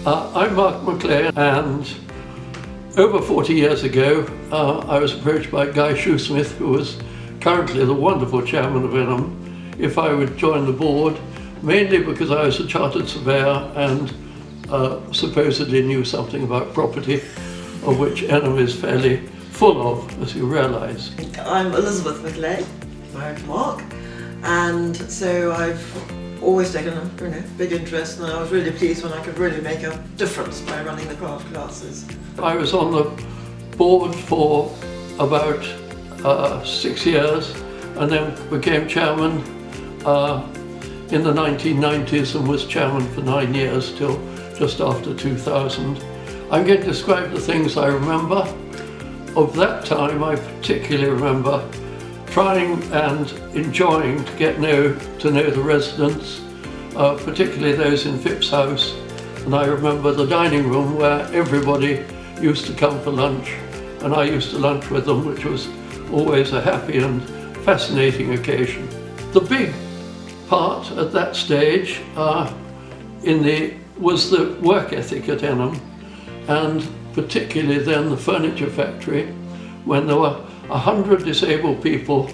I'm Mark Maclay, and over 40 years ago I was approached by Guy Shoesmith, who was currently the wonderful chairman of Enham, if I would join the board, mainly because I was a chartered surveyor and supposedly knew something about property, of which Enham is fairly full of, as you realise. I'm Elizabeth Maclay, married to Mark, and so I've always taken a big interest, and I was really pleased when I could really make a difference by running the craft classes. I was on the board for about 6 years and then became chairman in the 1990s and was chairman for 9 years till just after 2000. I'm going to describe the things I remember. Of that time, I particularly remember trying and enjoying to get to know the residents, particularly those in Phipp's house. And I remember the dining room where everybody used to come for lunch, and I used to lunch with them, which was always a happy and fascinating occasion. The big part at that stage was the work ethic at Enham, and particularly then the furniture factory, when there were 100 disabled people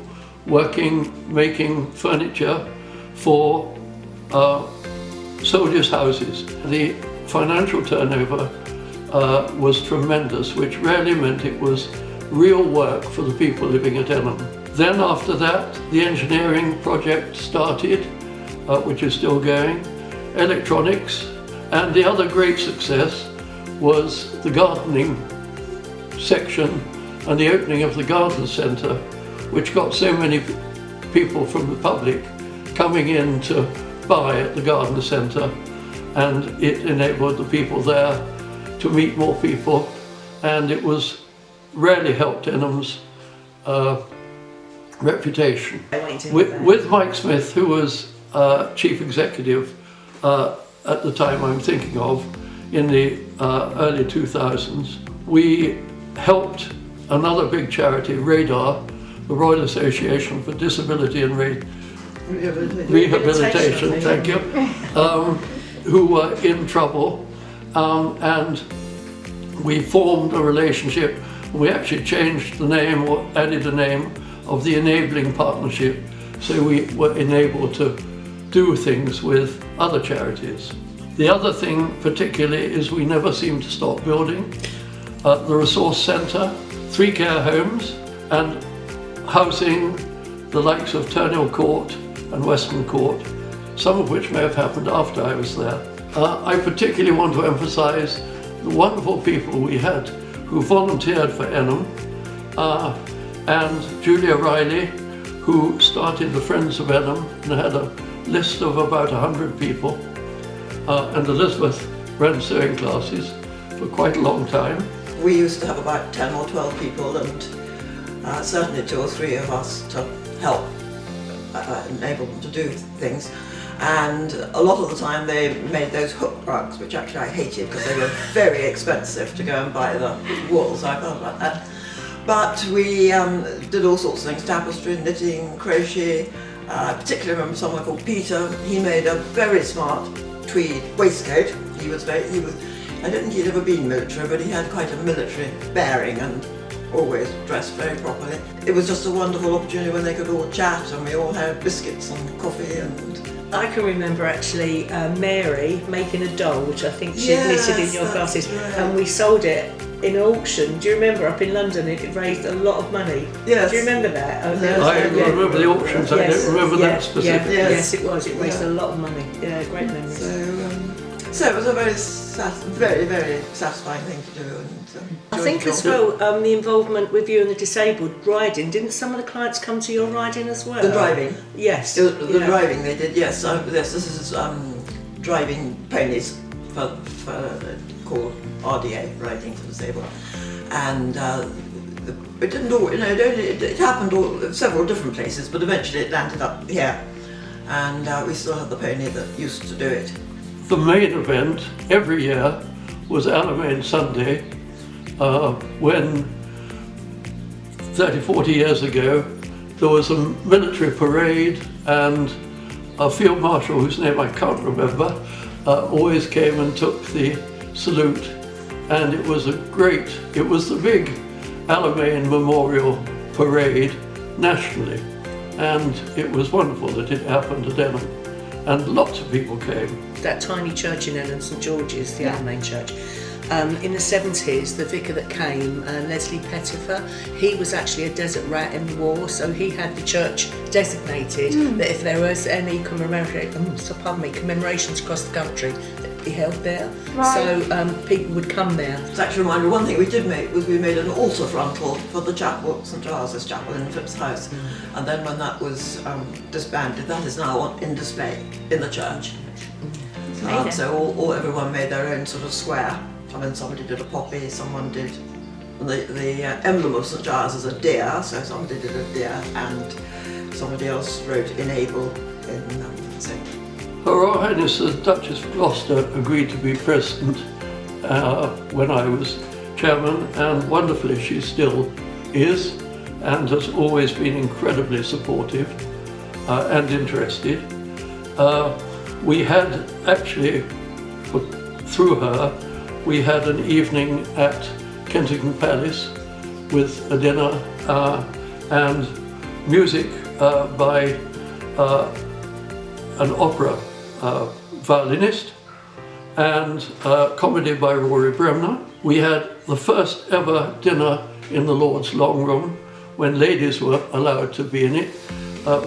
working, making furniture for soldiers' houses. The financial turnover was tremendous, which rarely meant it was real work for the people living at Enham. Then after that, the engineering project started, which is still going, electronics, and the other great success was the gardening section and the opening of the garden centre, which got so many people from the public coming in to buy at the garden centre, and it enabled the people there to meet more people, and it was really helped Enham's reputation. With Mike Smith, who was chief executive at the time I'm thinking of, in the early 2000s, we helped another big charity, RADAR, the Royal Association for Disability and Rehabilitation, thank you, who were in trouble, and we formed a relationship. We actually changed the name, or added a name, of the Enabling Partnership, so we were enabled to do things with other charities. The other thing particularly is we never seem to stop building. The resource centre, 3 care homes, and housing the likes of Turnhill Court and Western Court, some of which may have happened after I was there. I particularly want to emphasise the wonderful people we had who volunteered for Enham, and Julia Riley, who started the Friends of Enham and had a list of about 100 people, and Elizabeth ran sewing classes for quite a long time. We used to have about 10 or 12 people, and certainly 2 or 3 of us to help enable them to do things. And a lot of the time they made those hook rugs, which actually I hated because they were very expensive to go and buy the wool, so I felt like that. But we did all sorts of things: tapestry, knitting, crochet. I particularly remember someone called Peter. He made a very smart tweed waistcoat. I don't think he'd ever been military, but he had quite a military bearing and always dressed very properly. It was just a wonderful opportunity when they could all chat, and we all had biscuits and coffee. And I can remember actually Mary making a doll, which I think she knitted in your classes, right. And we sold it in an auction. Do you remember, up in London? It raised a lot of money. Yes. Do you remember that? I remember the auctions. I don't remember that specifically. Yes, it was. It raised a lot of money. Yeah, great memories. So it was a very, very satisfying thing to do. And I think as well, the involvement with you and the disabled riding. Didn't some of the clients come to your riding as well? The driving. Yes. The driving they did. Yes. This is driving ponies for called RDA, riding for disabled, and it didn't all. It happened several different places, but eventually it landed up here, and we still have the pony that used to do it. The main event every year was Alamein Sunday, when 30-40 years ago there was a military parade, and a field marshal whose name I can't remember always came and took the salute, and it was the big Alamein Memorial Parade nationally, and it was wonderful that it happened at Enham, and lots of people came. That tiny church in Enham, St George's, the Alamein Church. In the 70s, the vicar that came, Leslie Pettifer, he was actually a desert rat in the war, so he had the church designated that if there was any commemorations across the country, that be held there. Right. So people would come there. It's actually a reminder, one thing we did make was we made an altar frontal for the chapel, St Giles's Chapel in Phipps House. And then when that was disbanded, that is now in display in the church. So everyone made their own sort of square. I mean, somebody did a poppy, someone did, the emblem of St Giles is a deer, so somebody did a deer, and somebody else wrote enable in so. Her Royal Highness the Duchess of Gloucester agreed to be present when I was chairman, and wonderfully she still is, and has always been incredibly supportive and interested. We had actually, through her, we had an evening at Kensington Palace with a dinner and music by an opera violinist and comedy by Rory Bremner. We had the first ever dinner in the Lord's Long Room when ladies were allowed to be in it,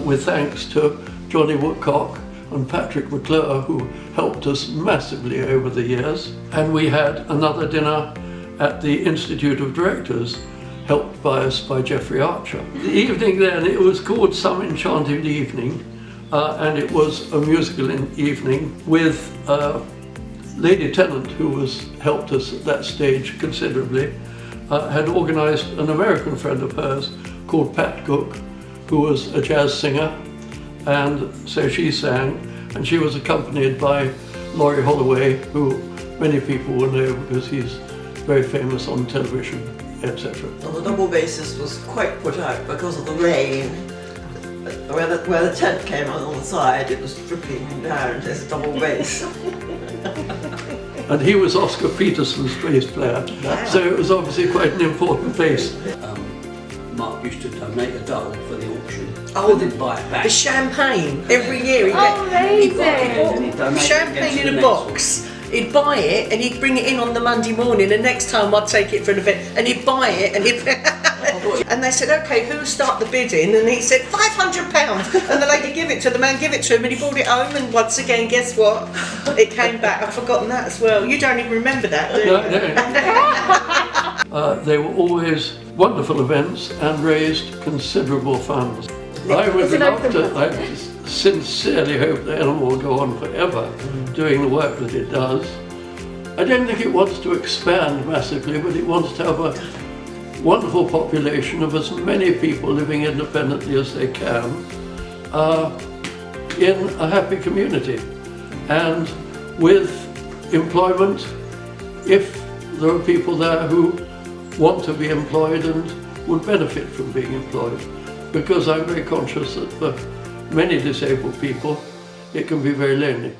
with thanks to Johnny Woodcock and Patrick Maclay, who helped us massively over the years. And we had another dinner at the Institute of Directors, helped by us by Geoffrey Archer. The evening then, it was called Some Enchanted Evening, and it was a musical evening with Lady Tennant, who helped us at that stage considerably, had organised an American friend of hers called Pat Cook, who was a jazz singer, and so she sang, and she was accompanied by Laurie Holloway, who many people will know because he's very famous on television, etc. And the double bassist was quite put out because of the rain. Where the tent came on the side, it was dripping down his double bass. And he was Oscar Peterson's bass player, so it was obviously quite an important bass. Mark used to donate a doll for the auction. Oh, and buy it back. The champagne, every year he bought champagne in a box. He'd buy it and he'd bring it in on the Monday morning, and next time I'd take it for an event and he'd buy it and and they said, okay, who'll start the bidding? And he said, £500. And the lady give it to the man, give it to him, and he brought it home, and once again, guess what? It came back. I've forgotten that as well. You don't even remember that, do you? No. They were always wonderful events and raised considerable funds. I would love to, I sincerely hope that Enham will go on forever doing the work that it does. I don't think it wants to expand massively, but it wants to have a wonderful population of as many people living independently as they can in a happy community, and with employment if there are people there who want to be employed and would benefit from being employed, because I'm very conscious that for many disabled people it can be very lonely.